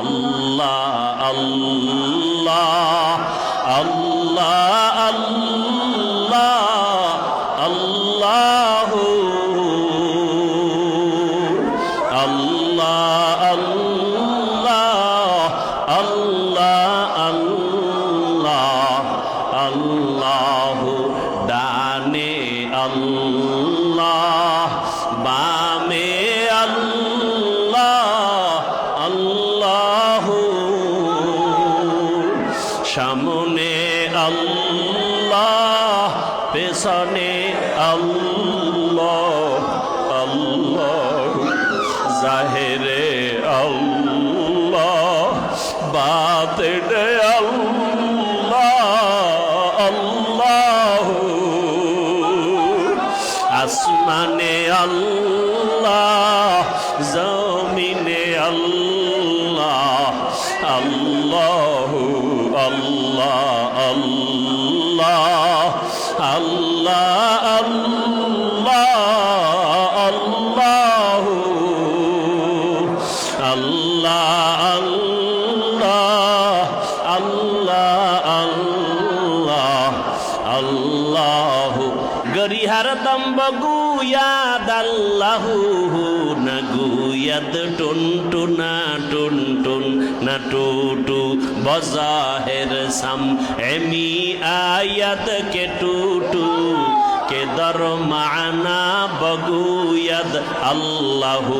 আল্লাহ আল্লাহ আল্লাহ আল্লাহ আল্লাহু আল্লাহ আল্লাহ আল্লাহ আল্লাহ আল্লাহু ডানে আল্লাহ বামে আল্লাহ আল্লাহু সামনে আল্লাহ পেছনে আল্লাহ আল্লাহ জাহেরে আল্লাহ বাতিনে আল্লাহ আল্লাহ আসমানে আল্লাহ জমিনে আল্লাহ আল্লাহ আল্লাহ আল্লাহ আল্লাহ আল্লাহ আল্লাহ আল্লাহ আল্লাহ আল্লাহ আল্লাহ গরিহার দম বগুয়াদ আল্লাহু নগুয়াদ টুন টুনা টুন টুন না টুটু বজাহের সাম এমি আয়াত কে টুটু কে দর মানা বগুয়াদ আল্লাহু